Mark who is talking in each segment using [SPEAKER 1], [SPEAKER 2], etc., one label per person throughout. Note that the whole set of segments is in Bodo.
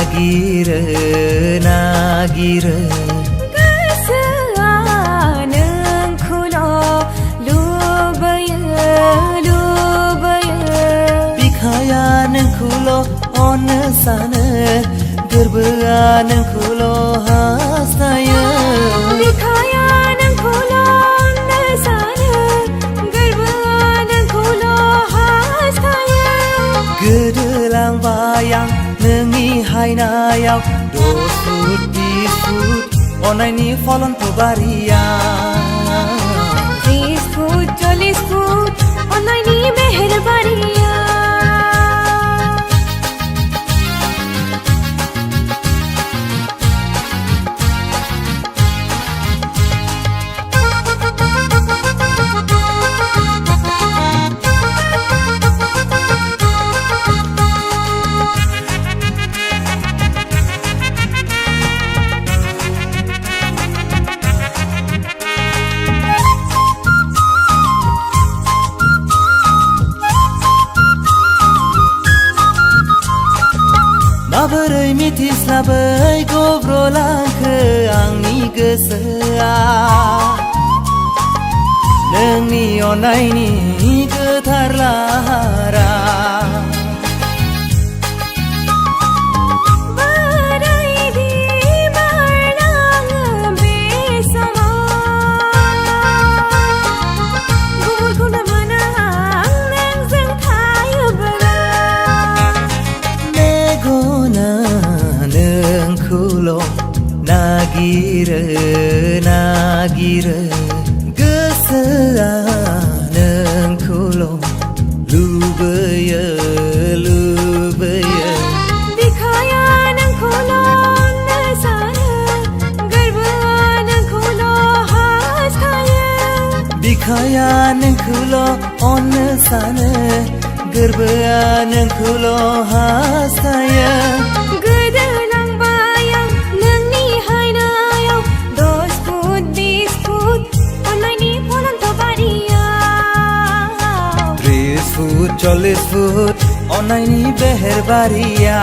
[SPEAKER 1] नागिरो नागिरो
[SPEAKER 2] गोसोआ नोंखौल' लुबैयो लुबैयो
[SPEAKER 1] बिखाया नोंखौल' अननो सानो गोरबोआ नोंखौल' हास्थायो
[SPEAKER 2] बिखाया नोंखौल' अननो सानो गोरबोआ नोंखौल' हास्थायो
[SPEAKER 1] गोदोलांबाय आं नोंनि हायनायाव 10 फुट 20 फुट अननायनि फलन्थ बारिया
[SPEAKER 2] 30 फुट 40 फुट अननायनि मेहेरबारिया
[SPEAKER 1] माबोरै मिथिस्लाबै गब्र'लांखो आंनि गोसोआ नोंनि अननायनि गोथार लाहारा नागिरो नागिरो गोसोआ नोंखौल' लुबैयो लुबैयो
[SPEAKER 2] बिखाया नोंखौल' अननो सानो गोरबोआ नोंखौल' हास्थायो
[SPEAKER 1] बिखाया नोंखौल' अननो सानो गोरबोआ नोंखौल' हास्थायो फुट 40 फुट अननायनि बेहेरबारिया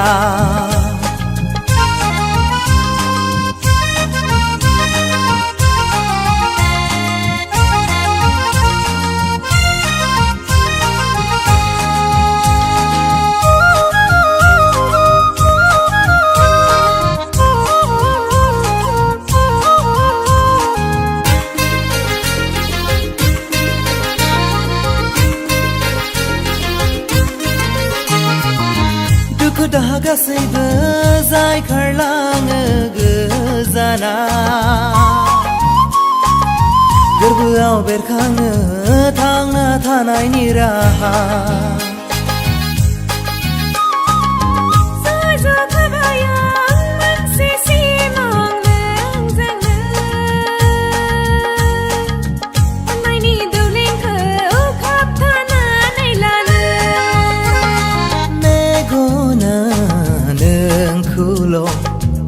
[SPEAKER 1] दाहा गासैबो जायखारलाङो गोजाना गोरबोआव बेरखाङो थांना थानायनि राहा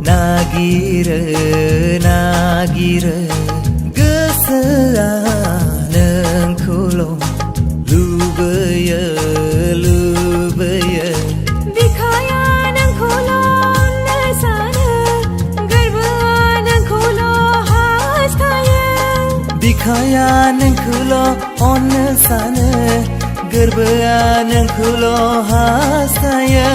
[SPEAKER 1] नागिरो नागिरो गोसोआ नोंखौल' लुबैयो लुबैयो
[SPEAKER 2] बिखाया नोंखौल' अननो सानो गोरबोआ नोंखौल' हास्थायो
[SPEAKER 1] बिखाया नोंखौल' अननो सानो गोरबोआ नोंखौल' हास्थायो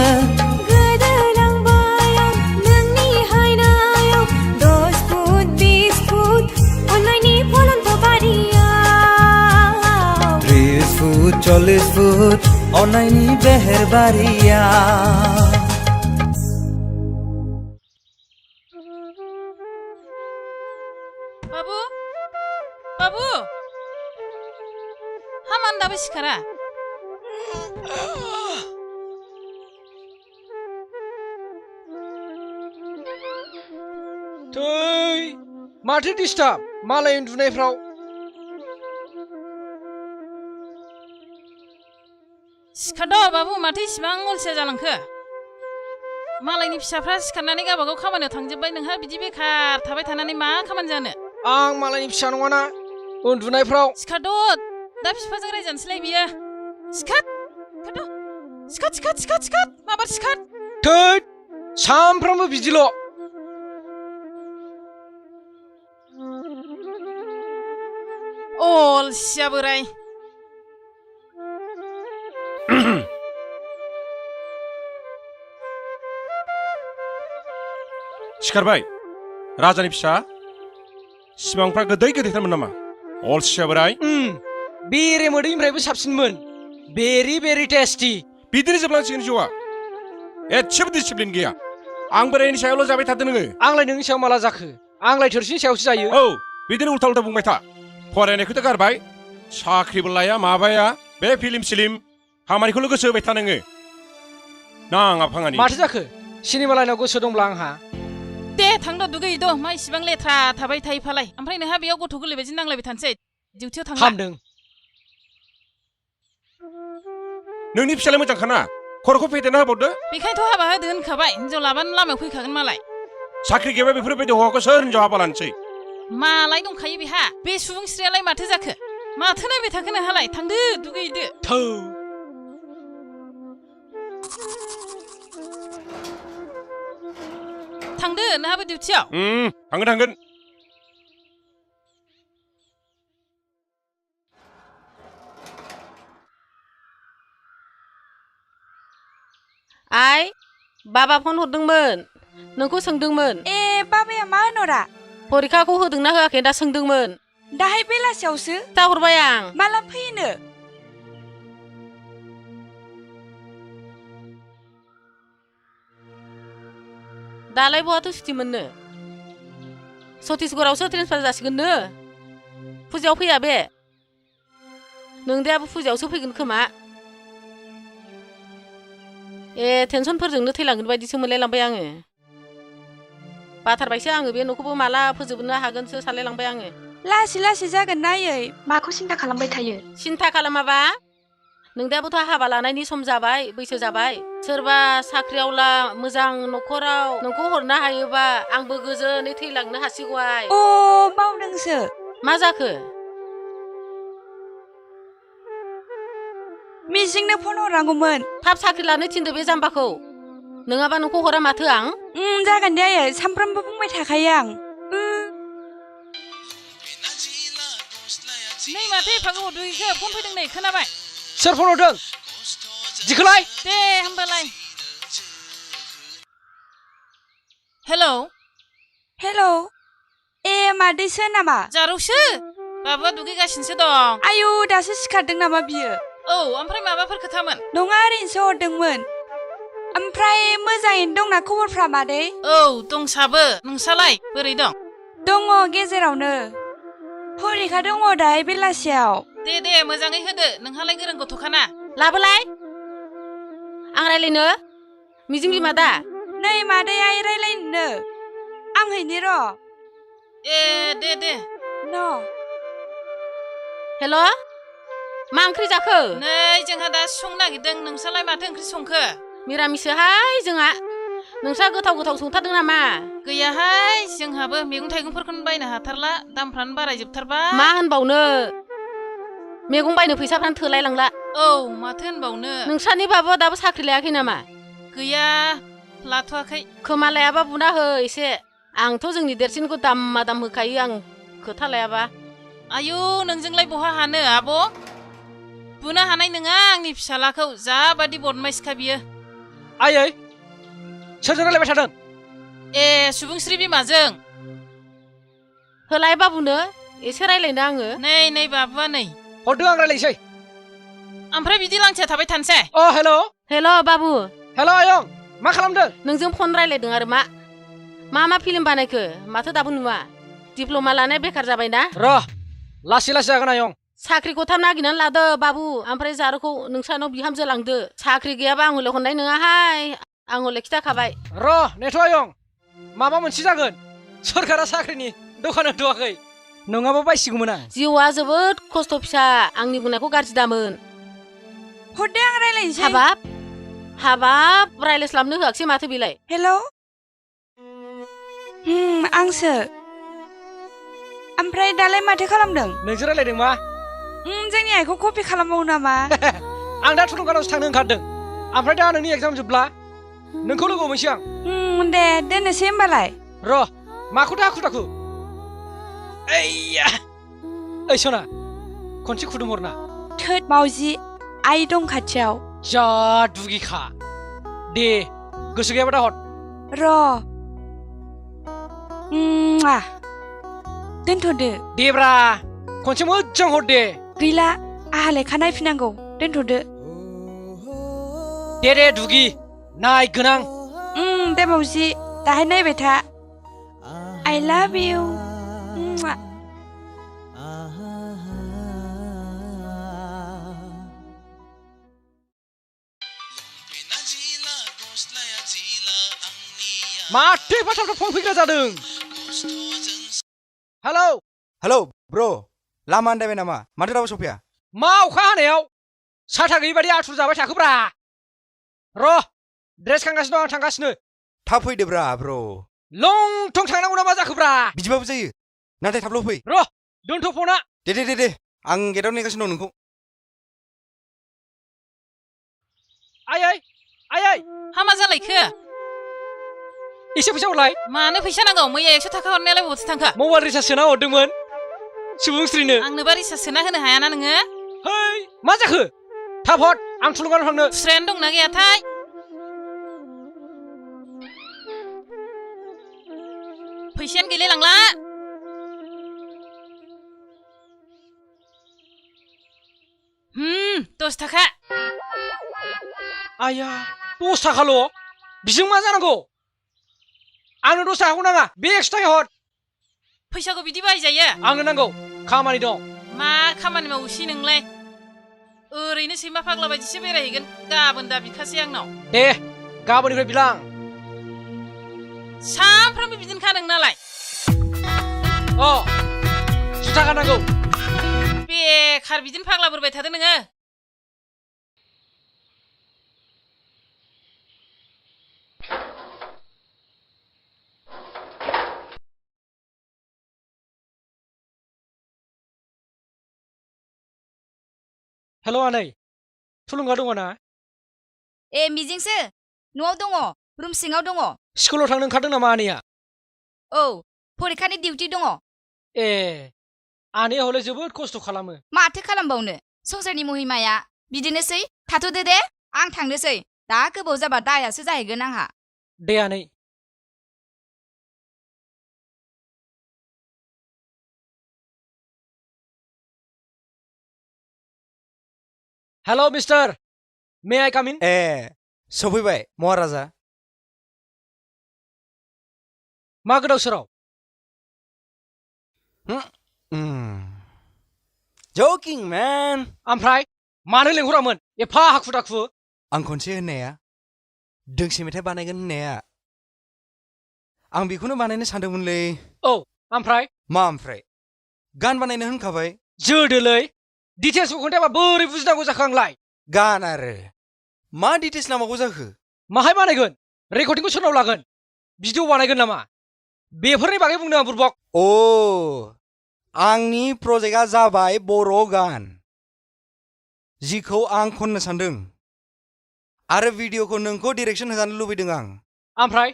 [SPEAKER 1] फुट 40 फुट अननायनि बेहेरबारिया
[SPEAKER 3] बाबु बाबु हामान दाबो सिखारा
[SPEAKER 4] थै माथो डिस्टार्ब मालाय उन्दुनायफ्राव
[SPEAKER 3] सिखारद' बाबु माथो इसिबां अलसिया जालांखो मालायनि फिसाफ्रा सिखारनानै गावबागाव खामानियाव थांजोब्बाय नोंहा बिदि बेखार थाबाय थानानै मा खामानि जानो
[SPEAKER 4] आं मालायनि फिसा नङाना उन्दुनायफ्राव
[SPEAKER 3] सिखारद' दा बिफाजों रायजानोसैलाय बियो सिखार सिखार सिखार सिखार सिखार माबार सिखार
[SPEAKER 4] थै सामफ्रामबो बिदिल'।
[SPEAKER 3] अलसिया बोराय।
[SPEAKER 5] सिखारबाय राजानि फिसा सिमांफ्रा गोदै गोदैथारमोन नामा अलसिया बोराय?
[SPEAKER 4] बेरे मोदैनिफ्रायबो साबसिनमोन। भेरि भेरि टेस्टि।
[SPEAKER 5] बिदिनो जोबलांसिगोन जिउआ एसेबो डिसिप्लिन गैया। आं बोरायनि सायावल' जाबाय थादों नोङो।
[SPEAKER 4] आंलाय नोंनि सायाव माला जाखो? आंलाय थोरसिनि सायावसो जायो।
[SPEAKER 5] औ बिदिनो उल्था उल्था बुंबाय था। फरायनायखौथ' गारबाय साख्रिबो लाया माबाया बे फिल्म सिलिम खामानिखौल' गोसो होबाय था नोङो। नाङा फाङानि।
[SPEAKER 4] माथो जाखो? सिनेमा लाइनाव गोसो दंब्ला आंहा।
[SPEAKER 3] दे थांद' दुगैहैद' मा इसिबां लेथ्रा थाबाय थायो फालाय। ओमफ्राय नोंहा बेयाव गथ' गोरलै बायदि नांलायबाय थानोसै डिउटियाव थांला।
[SPEAKER 4] हामदों।
[SPEAKER 5] नोंनि फिसालाय मोजांखाना खर'खौ फेदेरना होबावदो।
[SPEAKER 3] बेखायनोथ' हाबा होदो होनखाबाय। हिनजाव लाबानो लामायाव फैखागोन मालाय।
[SPEAKER 5] साख्रि गैयाबा बेफोरबायदि हौवाखौ सोर हिनजाव हाबा लानोसै?
[SPEAKER 3] मालाय दंखायो बेहा। बे सुबुंस्रियालाय माथो जाखो? माथो नायबाय थाखो नोंहालाय? थांदो दुगैहैदो।
[SPEAKER 4] थौ।
[SPEAKER 3] थांदो नोंहाबो डिउटियाव।
[SPEAKER 5] थांगोन थांगोन।
[SPEAKER 6] आइ बाबा फन हरदोंमोन नोंखौ सोंदोंमोन।
[SPEAKER 2] ए बाबाया मा होनहरा?
[SPEAKER 6] परिखाखौ होदोंना होआखै दा सोंदोंमोन।
[SPEAKER 2] दाहाय बेलासियावसो।
[SPEAKER 6] खिथाहरबाय आं।
[SPEAKER 2] माला फैयोनो?
[SPEAKER 6] दालाय बहाथो सुटि मोननो? छत्तीसगढ़आवसो ट्रेन्सफार जासिगोननो। फुजायाव फैया बे? नोंदायाबो फुजायावसो फैगोन खोमा। ए टेनसनफोरजोंनो थैलांगोन बायदिसो मोनलायलांबाय आङो। बाथारबायसो आङो बे न'खौबो माला फोजोबनो हागोनसो सानलायलांबाय आङो।
[SPEAKER 2] लासै लासै जागोन नायै। माखौ सिन्था खालामबाय थायो?
[SPEAKER 6] सिन्था खालामाबा नोंदायाबोथ' हाबा लानायनि सम जाबाय बैसो जाबाय। सोरबा साख्रियावला मोजां न'खराव नोंखौ हरनो हायोबा आंबो गोजोनै थैलांनो हासिगौ आइ।
[SPEAKER 2] अ बावदोंसो।
[SPEAKER 6] मा जाखो?
[SPEAKER 2] मिजिंनो फन हरनांगौमोन।
[SPEAKER 6] थाब साख्रि लानो थिनदो बे जाम्बाखौ। नङाबा नोंखौ हरा माथो आं।
[SPEAKER 2] जागोन दे आयै सामफ्रामबो बुंबाय थाखायो आं।
[SPEAKER 3] नै माथो एफा गोबाव दुगैखो? फन फैदों नै खोनाबाय।
[SPEAKER 4] सोर फन हरदों? दिखोलाय।
[SPEAKER 3] दे होमबालाय। Hello
[SPEAKER 2] hello. ए मादैसो नामा?
[SPEAKER 3] जारौसो बाबुआ दुगैगासिनोसो दं।
[SPEAKER 2] आयु दासो सिखारदों नामा बियो?
[SPEAKER 3] औ ओमफ्राय माबाफोर खोथामोन?
[SPEAKER 2] नङा ओरैनोसो हरदोंमोन। ओमफ्राय मोजाङैनो दंना खबरफ्रा मादै?
[SPEAKER 3] औ दंसाबो। नोंसालाय बोरै दं?
[SPEAKER 2] दङ गेजेरावनो। फरिखा दङ दाहाय बेलासियाव।
[SPEAKER 3] दे मोजाङै होदो। नोंहालाय गोरों गथ'खाना।
[SPEAKER 6] लाबोलाय आं रायलायनो। मिजिं बिमा दा?
[SPEAKER 2] नै मादै आइ रायलायनो। आं हैनि र'।
[SPEAKER 3] ए दे
[SPEAKER 2] न'
[SPEAKER 6] हेल' मा ओंख्रि जाखो?
[SPEAKER 3] नै जोंहा दा संनो नागिरदों। नोंसालाय माथो ओंख्रि संखो?
[SPEAKER 6] मिरामिसोहाय जोंहा। नोंस्रा गोथाव गोथाव संथारदों नामा?
[SPEAKER 3] गैयाहाय जोंहाबो मैगं थाइगंफोरखौनो बायनो हाथारला। दामफ्रानो बारायजोबथारबाय।
[SPEAKER 6] मा होनबावनो मैगं बायनो फैसाफ्रानो थोलाय लांला।
[SPEAKER 3] औ माथो होनबावनो।
[SPEAKER 6] नोंस्रानि बाबुआ दाबो साख्रि लायाखै नामा?
[SPEAKER 3] गैया लाथ'वाखै।
[SPEAKER 6] खोमा लायाबा बुना हो एसे। आंथ' जोंनि देरसिनखौ दामा दाम होखायो आं खोथा लायाबा।
[SPEAKER 3] आयु नोंजोंलाय बहा हानो आब'? बुनो हानाय नङा आंनि फिसालाखौ। जाबादि बदमाइसखा बियो।
[SPEAKER 4] आयै सोरजों रायलायबाय थादों?
[SPEAKER 3] ए सुबुंस्रि बिमाजों।
[SPEAKER 6] होलाय बाबुनो एसे रायलायनो आङो।
[SPEAKER 3] नै बाबुआ नै।
[SPEAKER 4] हरदो आं रायलायनोसै।
[SPEAKER 3] ओमफ्राय बिदि लांथिया थाबाय थानोसै?
[SPEAKER 4] अ हेल'।
[SPEAKER 6] हेल' बाबु।
[SPEAKER 4] हेल' आयं मा खालामदों?
[SPEAKER 6] नोंजों फन रायलायदों आरो मा फिल्म बानायखो? माथो दाबो नुवा? दिप्ल'मा लानाया बेखार जाबायना?
[SPEAKER 4] र' लासै जागोन आयं।
[SPEAKER 6] साख्रिखौ थाब नागिरनानै लादो बाबु। ओमफ्राय जारौखौ नोंसानाव बिहामजो लांदो। साख्रि गैयाबा आं हले हरनाय नङाहाय। आं हले खिथाखाबाय।
[SPEAKER 4] र' नेथ' आयं माबा मोनसे जागोन। सरकारा साख्रिनि दखान होथ'वाखै। नङाबा बायसिगौमोन आं।
[SPEAKER 6] जिउआ जोबोद खस्थ' फिसा। आंनि बुंनायखौ गाज्रि दामोन।
[SPEAKER 2] हरदो आं रायलायनोसै।
[SPEAKER 6] हाबाब रायलायस्लाबनो होआखिसै माथो बेलाय?
[SPEAKER 2] हेल'। आंसो। ओमफ्राय दालाय माथो खालामदों?
[SPEAKER 4] नोंजों रायलायदों मा?
[SPEAKER 2] जोंनि आइखौ कपि खालामबावो नामा?
[SPEAKER 4] आं दा थुलुंगानावसो थांनो ओंखारदों। ओमफ्राय दा नोंनि एग्जाम जोबब्ला नोंखौ लोगो हमहैसै आं।
[SPEAKER 2] दे दोननोसै होमबालाय
[SPEAKER 4] र' माखौथो हाखु दाखु ओइया ओइ सना खनसे खुदुमहरना
[SPEAKER 2] थोद मावजि आइ दं खाथियाव
[SPEAKER 4] जा दुगिखा दे गोसो गैयाबा दा हर
[SPEAKER 2] र' दोनथ'दो
[SPEAKER 4] देब्रा खनसे मोजां हर दे
[SPEAKER 2] गैला आहा लेखा नायफिनांगौ दोनथ'दो
[SPEAKER 4] दे दुगि नाय गोनां
[SPEAKER 2] दे मावजि दाहाय नायबाय था आइ लाभ इउ
[SPEAKER 4] माथो एफा थाब फन फैग्रा जादों हेलौ
[SPEAKER 1] हेलौ ब्र लामा आन्दायबाय नामा माथो रावबो सफैया
[SPEAKER 4] मा अखा हानायाव साथा गैयि बादि आथुर जाबाय थाखोब्रा र' ड्रेस गानगासिनो दं आं थांगासिनो
[SPEAKER 1] थाब फैदोब्रा ब्र
[SPEAKER 4] लं थं थांनांगौ ना मा जाखोब्रा
[SPEAKER 1] बिदिबाबो जायो नाथाय थाबल' फै
[SPEAKER 4] र' दोनथ' फना
[SPEAKER 1] दे आं गेटाव नेगासिनो दं नोंखौ
[SPEAKER 4] आयै
[SPEAKER 3] हामा जालायखो
[SPEAKER 4] एसे फैसा हरलाय
[SPEAKER 3] मानो फैसा नांगौ मैया 100 थाखा हरनायालाय बहाथो थांखो
[SPEAKER 4] मबाइल रिचार्ज सोना हरदोंमोन सुबुंस्रिनो
[SPEAKER 3] आंनोबा रिचार्ज सोना होनो हायाना नोङो
[SPEAKER 4] है मा जाखो थाब हर आं थुलुंगानो थांनो
[SPEAKER 3] खुस्रायानो दंना गैयाथाय फैसायानो गैलाय लांला दस थाखा
[SPEAKER 4] आया 10 थाखाल' बिजों मा जानांगौ आंनो 10 थाखाखौ नाङा बे 100 थाखा हर
[SPEAKER 3] फैसाखौ बिदि बाहायजायो
[SPEAKER 4] आंनो नांगौ खामानि दं
[SPEAKER 3] मा खामानि मावोसै नोंलाय ओरैनो सैमा फाग्ला बायदिसो बेरायहैगोन गाबोन दा बिखासै आंनाव
[SPEAKER 4] दे गाबोननिफ्राय बिलां
[SPEAKER 3] सानफ्रामबो बिदिनोखा नोंनालाय
[SPEAKER 4] जुथा गाननांगौ
[SPEAKER 3] बेखार बिदिनो फाग्ला बोरबाय थादो नोङो
[SPEAKER 4] हेल' आनै थुलुंगा दङ ना
[SPEAKER 7] ए मिजिंसो न'आव दङ रुम सिङाव दङ
[SPEAKER 4] स्कुलाव थांनो ओंखारदों नामा आनैया
[SPEAKER 7] औ फरिखानि डिउटि दङ
[SPEAKER 4] ए आनैया हले जोबोद खस्थ' खालामो
[SPEAKER 7] माथो खालामबावनो संसारनि महिमाया बिदिनोसै थाथ'दो दे आं थांनोसै दा गोबाव जाबा दायासो जाहैगोन आंहा
[SPEAKER 4] दे आनै हेल' मिस्टार मे आइ काम इन
[SPEAKER 1] ए सफैबाय महाराजा
[SPEAKER 4] मा गोदाव सोराव
[SPEAKER 1] जकिं मैन
[SPEAKER 4] ओमफ्राय मानो लेंहरामोन एफा हाखु दाखु
[SPEAKER 1] आं खनसे होननाया दोंसे मेथाइ बानायगोन होननाया आं बेखौनो बानायनो सानदोंमोनलै
[SPEAKER 4] औ ओमफ्राय
[SPEAKER 1] मा ओमफ्राय गान बानायनो होनखाबाय
[SPEAKER 4] जोदोलै डिटेल्सखौ खोन्थायाबा बोरै बुजिनांगौ जाखो आंलाय
[SPEAKER 1] गान आरो मा डिटेल्स नांबावगौ जाखो
[SPEAKER 4] माहाय बानायगोन रेकर्डिंखौ सोरनाव लागोन भिडिअ बानायगोन नामा बेफोरनि बागै बुंदों आं बुरबक
[SPEAKER 1] अ आंनि प्रजेक्टआ जाबाय बर' गान जिखौ आं खननो सानदों आरो भिडिअखौ नोंखौ डिरेक्सन होजानो लुबैदों आं
[SPEAKER 4] ओमफ्राय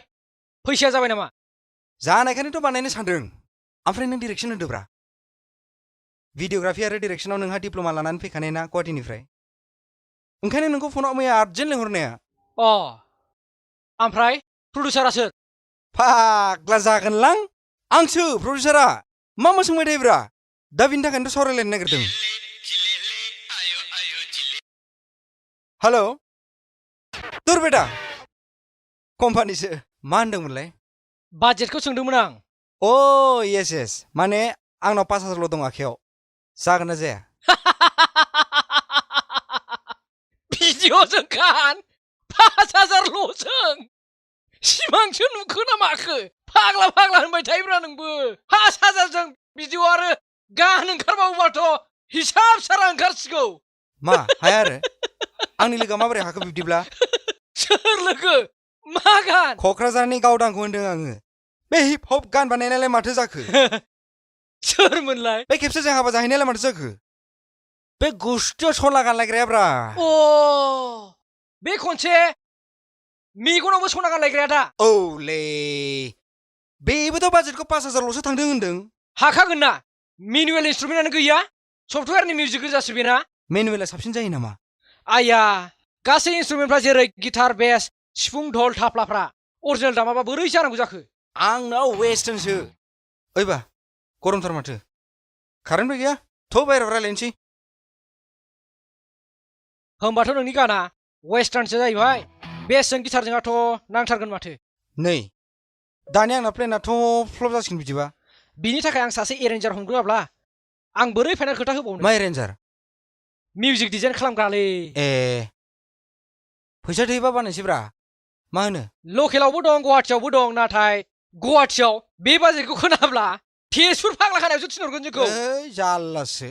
[SPEAKER 4] फैसाया जाबाय नामा
[SPEAKER 1] जानायखायनोथ' बानायनो सानदों ओमफ्राय नों डिरेक्सन होदोब्रा भिडिअग्राफि आरो डिरेक्सनाव नोंहा डिप्ल'मा लानानै फैखानाय ना गुवाहाटीनिफ्राय ओंखायनो नोंखौ फनाव मैया आर्जेन्ट लेंहरनाया
[SPEAKER 4] ओमफ्राय प्रडिउसारा सोर
[SPEAKER 1] फाग्ला जागोनलां आंसो प्रडिउसारा मा सोंबाय थायोब्रा दा बिनि थाखायनोथ' सावरायलायनो नागिरदों हेल' दुर बेटा कम्पानिसो मा होनदोंमोनलाय
[SPEAKER 4] बाजेटखौ सोंदोंमोन आं
[SPEAKER 1] अ येस माने आंनाव 5,000ल' दं आखायाव जागोन ना जाया
[SPEAKER 4] भिडिअजों गान 5,000ल'जों सिमांसो नुखो ना माखो फाग्ला होनबाय थायोब्रा नोंबो 5,000जों भिडिअ आरो गान ओंखारबावोबाथ' हिसाब सारा ओंखारसिगौ
[SPEAKER 1] मा हाया आरो आंनि लोगोआ माबोरै हाखो बिब्दिब्ला
[SPEAKER 4] सोर लोगो मा गान
[SPEAKER 1] क'क्राझारनि गावदांखौ होनदों आङो बे हिप हप गान बानायनायालाय माथो जाखो
[SPEAKER 4] सोरमोनलाय
[SPEAKER 1] बे खेबसे जों हाबा जाहैनायालाय माथो जाखो बे गुस्थियाव सला गानलायग्रायाब्रा
[SPEAKER 4] बे खनसे मेगनावबो सना गानलायग्राया दा
[SPEAKER 1] औलै बेबोथ' बाजेटखौ 5,000ल'सो थांदों होनदों
[SPEAKER 4] हाखागोन ना मेनुवेल इन्सट्रुमेन्टानो गैया सफ्टवेयारनि मिउजिक गोजासो बेना
[SPEAKER 1] मेनुवेला साबसिन जायो नामा
[SPEAKER 4] आया गासै इन्सट्रुमेन्टफ्रा जेरै गिटार बेस सिफुं धल थाफ्लाफ्रा अरिजिनेल दामाबा बोरै जानांगौ जाखो
[SPEAKER 1] आंनाव वेस्टार्नसो ओइबा गरमथार माथो कारेन्टबो गैया थ' बायहेरायाव रायलायनोसै
[SPEAKER 4] होमबाथ' नोंनि गाना वेस्टार्नसो जाहैबाय बेसजों गिटारजोंआथ' नांथारगोन माथो
[SPEAKER 1] नै दानि आंना प्लेनाथ' फ्लप जासिगोन बिदिबा
[SPEAKER 4] बिनि थाखाय आं सासे एरेन्जार हमग्रोआब्ला आं बोरै फाइनाल खोथा होबावनो
[SPEAKER 1] मा एरेन्जार
[SPEAKER 4] मिउजिक डिजाइन खालामग्रालै
[SPEAKER 1] ए फैसा थोयोबा बानायसैब्रा मा होनो
[SPEAKER 4] लकेलावबो दं गुवाहाटियावबो दं नाथाय गुवाहाटियाव बे बाजेटखौ खोनाब्ला तेजपुर फाग्ला खानायावसो थिनहरगोन जोंखौ
[SPEAKER 1] ओइ जाल्लासो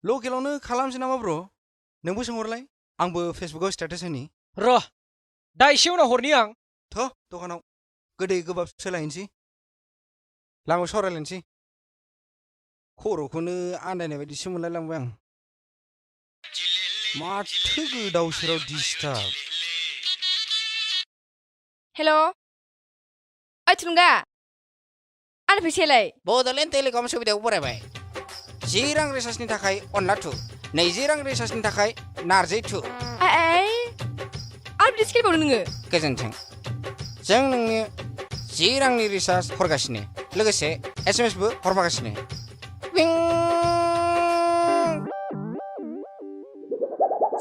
[SPEAKER 1] लकेलावनो खालामसै नामा ब्र नोंबो सोंहरलाय आंबो फेसबुकाव स्टेटास होनि
[SPEAKER 4] र' दा एसे उनाव हरनि आं
[SPEAKER 1] थ' दखानाव गोदै गोबाब सोलायनोसै लामायाव सावरायलायनोसै खर'खौनो आन्दायनाय बायदिसो मोनलायलांबाय आं माथो गोदाव सोराव डिस्टार्ब
[SPEAKER 7] हेल' ओइ थुलुंगा आंनि फैसायालाय
[SPEAKER 1] बड'लेण्ड टेलिकम सुबिदायाव बरायबाय 10 रां रिसार्जनि थाखाय अनला 2 20 रां रिसार्जनि थाखाय नारजि 2
[SPEAKER 7] आइ आरो बिदि स्किलबावनो नोङो
[SPEAKER 1] गोजोन्थों जों नोंनो 10 रांनि रिसार्ज हरगासिनो लोगोसे एसएमएसबो हरफागासिनो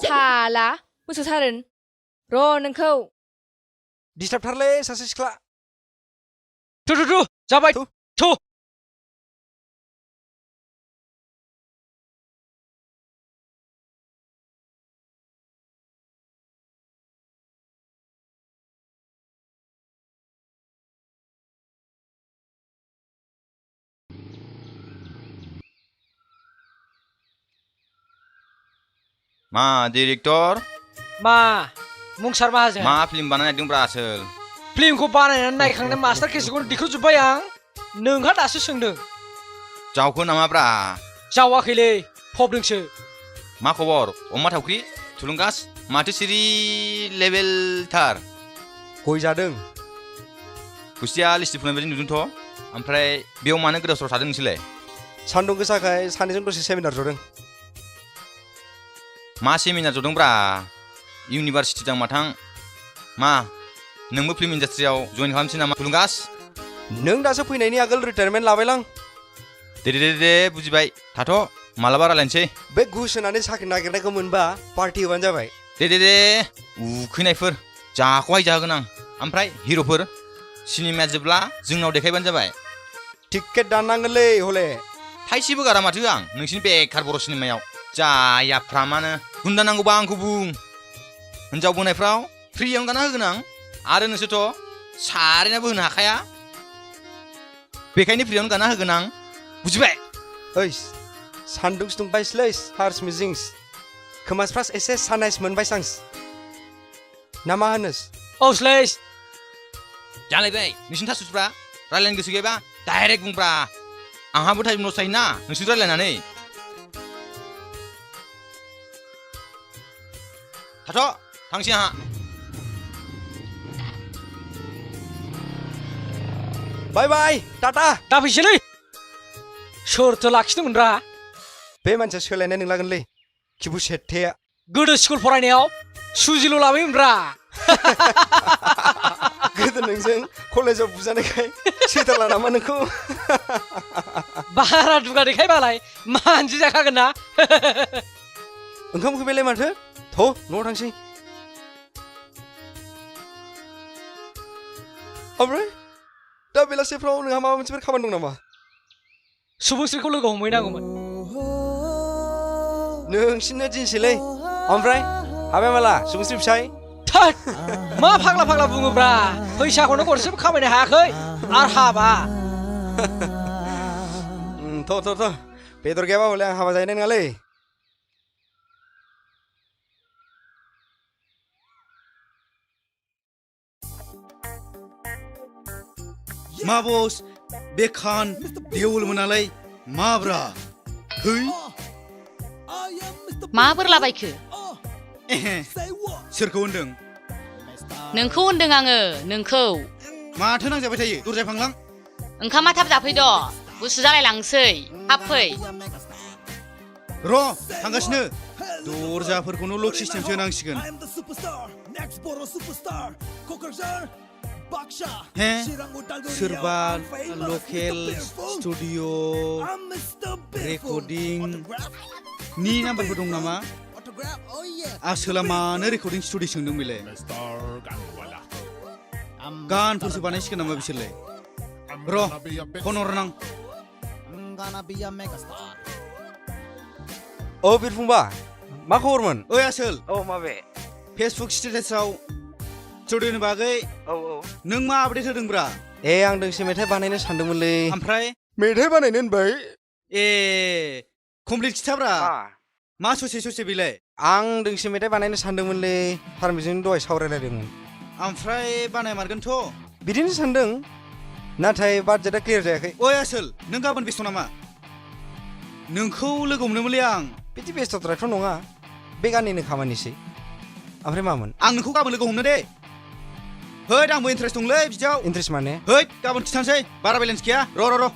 [SPEAKER 7] साला मोसौ सारोन र' नोंखौ
[SPEAKER 1] डिस्टार्बथारलै सासे सिख्ला
[SPEAKER 4] थु जाबाय थु
[SPEAKER 8] मा डिरेक्टर
[SPEAKER 4] मा मुंसार माहाजोन
[SPEAKER 8] मा फिल्म बानायदोंब्रा आसोल
[SPEAKER 4] फिल्मखौ बानायनानै नायखांनानै मास्टार केसेखौनो दिखांजोब्बाय आं नोंहा दासो सोंदों
[SPEAKER 8] जावखो नामाब्रा
[SPEAKER 4] जावाखैलै फबदोंसो
[SPEAKER 8] मा खबर अमा थावख्रि थुलुंगास माथो सिरि लेभेलथार
[SPEAKER 1] गय जादों
[SPEAKER 8] गुस्थिया लिस्टि फुनाय बायदि नुदोंथ' ओमफ्राय बेयाव मानो गोदाव सोराव थादों नोंसोरलाय
[SPEAKER 1] सान्दुं गोसाखाय सानैजों दसे सेमिनार जदों
[SPEAKER 8] मा सेमिनार जदोंब्रा इउनिभार्सिटि दां माथां मा नोंबो फिल्म इन्डास्ट्रियाव जइन खालामसै नामा थुलुंगास
[SPEAKER 1] नों दासो फैनायनि आगोल रिटायारमेन्ट लाबायलां
[SPEAKER 8] दे बुजिबाय थाथ' मालाबा रायलायनोसै
[SPEAKER 1] बे घुस होनानै साख्रि नागिरनायखौ मोनबा पार्टि होबानो जाबाय
[SPEAKER 8] दे उखैनायफोर जाखौहाय जाहोगोन आं ओमफ्राय हिर'फोर सिनेमाया जोबब्ला जोंनाव देखायबानो जाबाय
[SPEAKER 1] टिकेट दाननांगोनलै हले
[SPEAKER 8] थाइसेबो गारा माथो आं नोंसिनि बेखार बर' सिनेमायाव जायाफ्रामानो गुन्दा नांगौबा आंखौ बुं हिन्जाव बोनायफ्राव फ्रियावनो गाना होगोन आं आरो नोंसोरथ' सारेनाबो होनो हाखाया बेखायनो फ्रियावनो गाना होगोन आं बुजिबाय
[SPEAKER 1] ओइ सान्दुं दुंबायसलै हार्स मिजिंस खोमासफ्रास एसे सानाइस मोनबाय सांस ना मा होनोस
[SPEAKER 4] औ स्लेस
[SPEAKER 8] जालायबाय नोंसिनि थासुसफ्रा रायलायनो गोसो गैयाबा डाइरेक्ट बुंब्रा आंहाबो टाइम लस जायोना नोंसोर रायलायनानै थाथ' थांसै आंहा
[SPEAKER 1] बाय बाय टाटा
[SPEAKER 4] दा फैसैलै सोरथो लाखिदोंमोनब्रा
[SPEAKER 1] बे मानसिया सोलायनाय नंलागोनलै खिबु सेथेया
[SPEAKER 4] गोदो स्कुल फरायनायाव सुजिल' लाबोयोमोनब्रा
[SPEAKER 1] गोदो नोंजों कलेजाव बुजानायखाय सेथारला नामा नोंखौ
[SPEAKER 4] बारा दुगा देखायबालाय मानसि जाखागोन ना
[SPEAKER 1] ओंखाम उखैबायलाय माथो थ' न'आव थांसै ओमफ्राय दा बेलासिफ्राव नोंहा माबा मोनसेफोर खामानि दं नामा
[SPEAKER 4] सुबुंस्रिखौ लोगो हमहैनांगौमोन
[SPEAKER 1] नोंसिनो दिनसैलै ओमफ्राय हाबाया माला सुबुंस्रि फिसाय
[SPEAKER 4] थोद मा फाग्ला बुङोब्रा फैसाखौनो गरसेबो खामायनो हायाखै आर हाबा
[SPEAKER 1] थ' बेदर गैयाबा हले आं हाबा जाहैनाय नङालै
[SPEAKER 9] मा बस बे खान देवलमोन नालाय माब्रा है
[SPEAKER 6] मा बोरलाबायखो
[SPEAKER 9] सोरखौ होनदों
[SPEAKER 6] नोंखौ होनदों आङो नोंखौ
[SPEAKER 9] माथो नांजाबाय थायो दरजाया फांलां
[SPEAKER 6] ओंखामा थाब जाफैद' गुसु जालायलांसै थाब फै
[SPEAKER 9] र' थांगासिनो दरजाफोरखौनो लक सिस्टेमसो होनांसिगोन हे सोरबा लकेल स्टुडिअ' रेकर्डिं नि नाम्बारफोर दं नामा आसोला मानो रेकर्डिं स्टुडिअ सोंदों बेलाय गानफोरसो बानायसिगोन नामा बिसोरलाय र' फन हरनां
[SPEAKER 1] औ बिरफुंबा मा खबरमोन
[SPEAKER 9] ओइ आसोल
[SPEAKER 1] औ माबे
[SPEAKER 9] फेसबुक स्टेटासाव स्टुडिअ'नि बागै
[SPEAKER 1] औ
[SPEAKER 9] नों मा आपडेट होदोंब्रा
[SPEAKER 1] ए आं दोंसे मेथाइ बानायनो सानदोंमोनलै
[SPEAKER 9] ओमफ्राय
[SPEAKER 1] मेथाइ बानायनो होनबाय
[SPEAKER 9] ए कमप्लिट खिथाब्रा मा ससे बेलाय
[SPEAKER 1] आं दोंसे मेथाइ बानायनो सानदोंमोनलै फार्मिजों दहाय सावरायलायदोंमोन
[SPEAKER 9] ओमफ्राय बानायमारगोनथ'
[SPEAKER 1] बिदिनो सानदों नाथाय बाजेटआ क्लियार जायाखै
[SPEAKER 9] ओइ आसोल नों गाबोन बेस्थ' नामा नोंखौ लोगो हमनोमोनलै आं
[SPEAKER 1] बिदि बेस्थ'द्रायथ' नङा बे गाननिनो खामानिसै ओमफ्राय मामोन
[SPEAKER 9] आं नोंखौ गाबोन लोगो हमनो दे हैद आंबो इन्टारेस्ट दंलै बिदियाव
[SPEAKER 1] इन्ट्रेस्ट माने
[SPEAKER 9] हैद गाबोन खिथानोसै बारा बेलेन्स गैया र'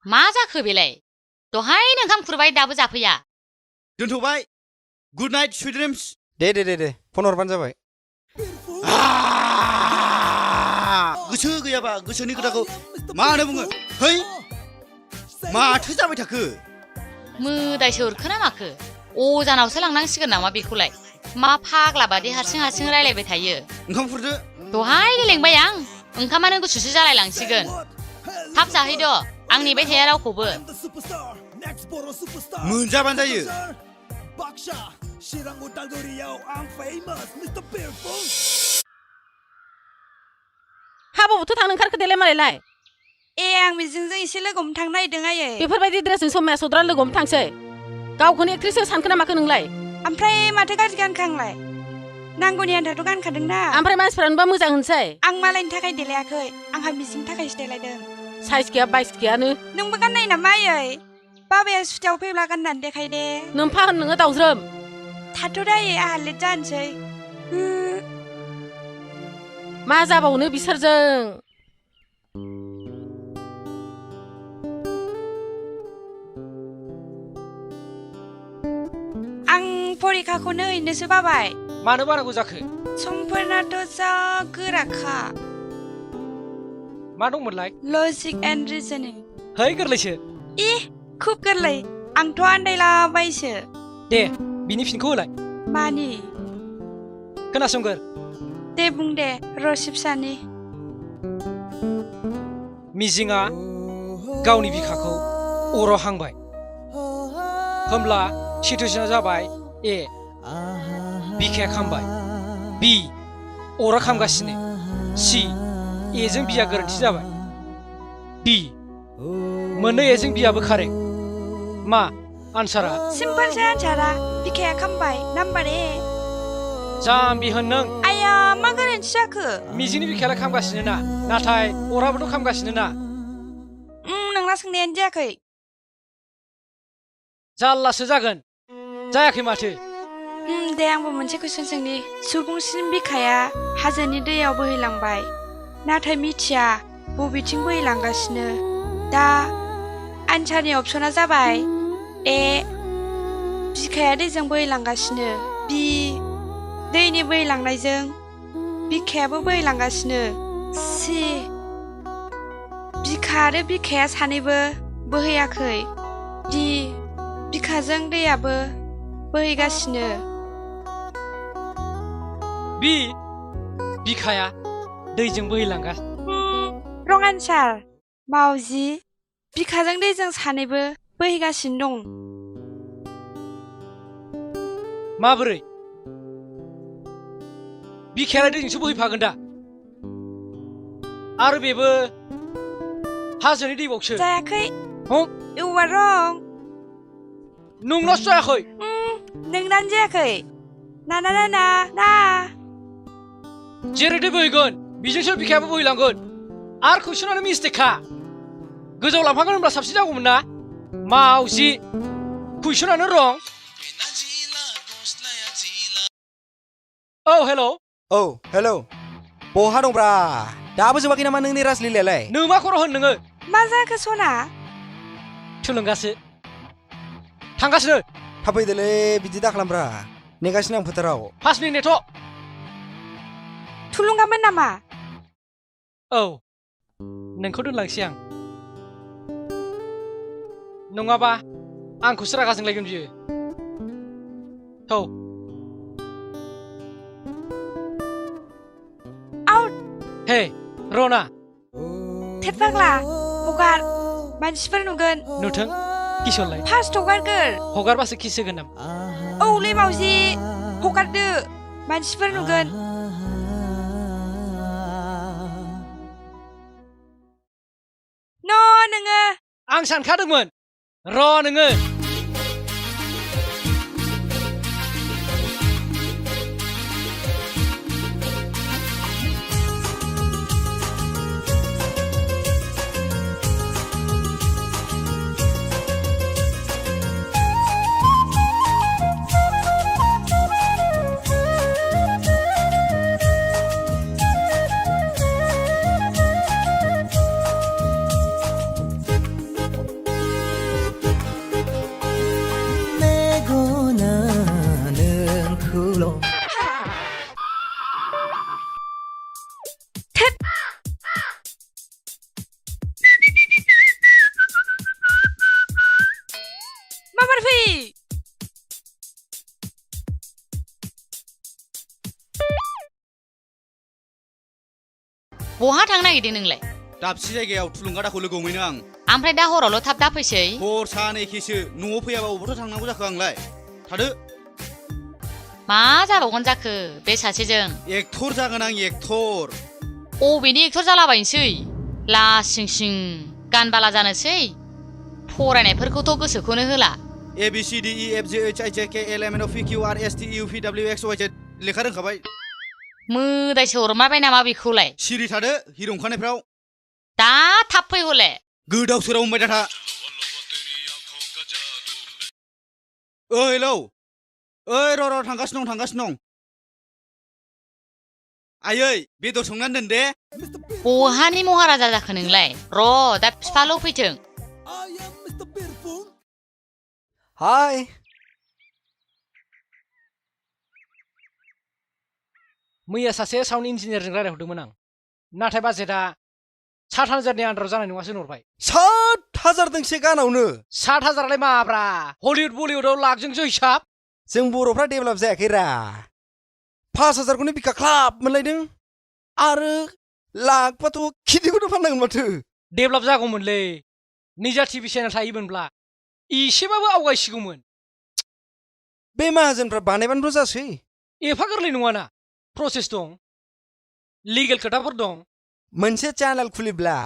[SPEAKER 6] मा जाखो बेलाय दहायनो ओंखाम खुरबाय दाबो जाफैया
[SPEAKER 9] दोनथ'बाय गुड नाइट सुइट ड्रिम्स
[SPEAKER 1] दे फन हरबानो जाबाय
[SPEAKER 9] गोसो गैयाबा गोसोनि खोथाखौ मानो बुङो है माथो जाबाय थाखो
[SPEAKER 6] मोदायसो अरखोना माखो अजानावसो लांनांसिगोन नामा बेखौलाय मा फाग्ला बादि हारसिं रायलायबाय थायो
[SPEAKER 9] ओंखाम खुरदो
[SPEAKER 6] दहायनो लेंबाय आं ओंखामानो गुसुसो जालायलांसिगोन थाब जाहैद' आं नेबाय थाया रावखौबो
[SPEAKER 9] मोनजाबानो जायो
[SPEAKER 6] हाबाबोथ' थांनो ओंखारखो देलाय मालायलाय
[SPEAKER 2] ए आं मिजिंजों एसे लोगो हमनो थांनो नागिरदों आयै
[SPEAKER 6] बेफोरबायदि ड्रेसजों समाया सद्रा लोगो हमनो थांसै गावखौनो एक्ट्रेससो सानखो ना माखो नोंलाय
[SPEAKER 2] ओमफ्राय माथो गाज्रि गानखो आंलाय नांगौनि आन्थाथ' गानखादों ना
[SPEAKER 6] ओमफ्राय मानसिफ्रा नुबा मोजां होनसै
[SPEAKER 2] आं मालायनि थाखाय देलायाखै आंहा मिजिंनि थाखायसो देलायदों
[SPEAKER 6] साइज गैया बाइस गैयानो
[SPEAKER 2] नोंबो गाननाय नामा आयै बाबाया सुटियाव फैब्ला गाननानै देखाय दे
[SPEAKER 6] नोमफा होन नोङो दाउज्रोम
[SPEAKER 2] थाथ'दो आयै आहा लेट जानोसै
[SPEAKER 6] मा जाबावनो बिसोरजों
[SPEAKER 2] आं परिखाखौनो हैनोसो बाबाय
[SPEAKER 4] मानो बानांगौ जाखो
[SPEAKER 2] समफोरनाथ' जा गोराखा
[SPEAKER 4] मा दंमोनलाय
[SPEAKER 2] लजिक एन्ड रिजनिं
[SPEAKER 4] है गोरलैसो
[SPEAKER 2] खुब गोरलै आंथ' आन्दायलाबायसो
[SPEAKER 4] दे बिनि फिनखौ होलाय
[SPEAKER 2] मानि
[SPEAKER 4] खोनासंगोर
[SPEAKER 2] दे बुं दे रसिबसानि
[SPEAKER 4] मिजिङा गावनि बिखाखौ अराव हांबाय होमब्ला सिटुएसना जाबाय ए बिखाया खामबाय बि अरा खामगासिनो सि एजों बिया गोरोन्थि जाबाय डि मोननै एजों बियाबो कारेक्ट मा आन्सारा
[SPEAKER 2] सिम्पोलसो आन्सारा बिखाया खामबाय नाम्बार ए
[SPEAKER 4] जाम्बि होन नों
[SPEAKER 2] आया मा गोरोन्थि जाखो
[SPEAKER 4] मिजिंनि बिखायालाय खामगासिनो ना नाथाय अराबोथ' खामगासिनो ना
[SPEAKER 2] नोंना सोंनायानो जायाखै
[SPEAKER 4] जाल्लासो जागोन जायाखै माथो
[SPEAKER 2] दे आंबो मोनसे कुइसन सोंनि सुबुंसिम बिखाया हाजोनि दैयाव बोहैलांबाय नाथाय मिथिया बबेथिं बोहैलांगासिनो दा आन्सारनि अपसना जाबाय ए बिखाया दैजों बोहैलांगासिनो बि दैनि बोहैलांनायजों बिखायाबो बोहैलांगासिनो सि बिखा आरो बिखाया सानैबो बोहैयाखै दि बिखाजों दैयाबो बोहैगासिनो
[SPEAKER 4] बि बिखाया दैजों बोहैलांगा
[SPEAKER 2] रं आन्सार मावजि बिखाजों दैजों सानैबो बोहैगासिनो दं
[SPEAKER 4] माबोरै बिखायालाय दैजोंसो बोहैफागोन दा आरो बेबो हाजोनि दैबावसो
[SPEAKER 2] जायाखै
[SPEAKER 4] हम
[SPEAKER 2] You are wrong
[SPEAKER 4] नोंनासो जायाखै
[SPEAKER 2] नोंनानो जायाखै ना ना ना ना ना
[SPEAKER 4] जेरै दै बोहैगोन बिजोंसो बिखायाबो बोहैलांगोन आरो कुइसनानो मिस्टेकखा गोजौआव लांफागोन होनब्ला साबसिन जागौमोन ना मावजि कुइसनानो रं औ हेल'
[SPEAKER 1] औ हेलौ बहा दंब्रा दाबो जोबाखै नामा नोंनि राजलिलायालाय
[SPEAKER 4] नों मा खर' होन नोङो
[SPEAKER 2] मा जाखो सना
[SPEAKER 4] थुलुंगासो थांगासिनो
[SPEAKER 1] थाब फैदोलै बिदि दाखालामब्रा नेगासिनो आं फोथाराव
[SPEAKER 4] 5 मिनिट नेथ'
[SPEAKER 2] थुलुंगामोन नामा
[SPEAKER 4] औ नोंखौ दोनलांसै आं नङाबा आंखौसो रागा जोंलायगोन बियो थौ
[SPEAKER 2] आउट
[SPEAKER 4] हे रना
[SPEAKER 2] थेट फाग्ला हगार मानसिफोर नुगोन
[SPEAKER 4] नुथों किसलाय
[SPEAKER 2] फार्स्ट हगारगोर
[SPEAKER 4] हगारबासो किस होगोन नामा
[SPEAKER 2] औलै मावजि हगारदो मानसिफोर नुगोन नोङो
[SPEAKER 4] आं सानखादोंमोन र' नोङो
[SPEAKER 2] माबार फै
[SPEAKER 6] बहा थांनो नागिरदों नोंलाय
[SPEAKER 9] दाबसे जायगायाव थुलुंगादाखौ लोगो हमहैनो आं
[SPEAKER 6] ओमफ्राय दा हरावल' थाब दाफैसै
[SPEAKER 9] हर सान एखेसो न'आव फैयाबा अबावथ' थांनांगौ जाखो आंलाय थादो
[SPEAKER 6] मा जाबावगोन जाखो बे सासेजों
[SPEAKER 9] एक्टर जागोन आं एक्टर
[SPEAKER 6] अबेनि एक्टर जालाबायनोसै लासिं सिं गानबाला जानोसै फरायनायफोरखौथ' गोसोखौनो होला
[SPEAKER 9] A B C D E F G H I J K L M N O P Q R S T U V W X Y Z लेखा रोंखाबाय
[SPEAKER 6] मोदायसो हरमारबाय नामा बेखौलाय
[SPEAKER 9] सिरि थादो हिर' ओंखारनायफ्राव
[SPEAKER 6] दा थाब फै हले
[SPEAKER 9] गोदाव सोराव होनबाय था हेलौ ओइ र' थांगासिनो दं आयै बेदर संनानै दोन दे
[SPEAKER 6] बहानि महाराजा जाखो नोंलाय र' दा फिफाल' फैथों
[SPEAKER 1] हाय
[SPEAKER 4] मैया सासे साउन्ड इन्जिनियारजों रायज्लायहरदोंमोन आं नाथाय बाजेटआ 7,000नि आन्दाराव जानाय नङासो होनहरबाय
[SPEAKER 1] 7,000 दोंसे गानावनो
[SPEAKER 4] 7,000आलाय माब्रा हलिउद बलिउदाव लाखजोंसो हिसाब
[SPEAKER 1] जों बर'फ्रा डेभेलप जायाखैरा 5,000खौनो बिखा ख्लाब मोनलायदों आरो लाखबाथ' खिदिखौनो फाननांगोन माथो
[SPEAKER 4] डेभेलप जागौमोनलै निजा टिभि चेनेल थायोमोनब्ला एसेबाबो आवगायसिगौमोन
[SPEAKER 1] बे माहाजोनफ्रा बानायबानोथ' जासै
[SPEAKER 4] एफा गोरलै नङाना प्रसेस दं लिगेल खोथाफोर दं
[SPEAKER 1] मोनसे चेनेल खुलिब्ला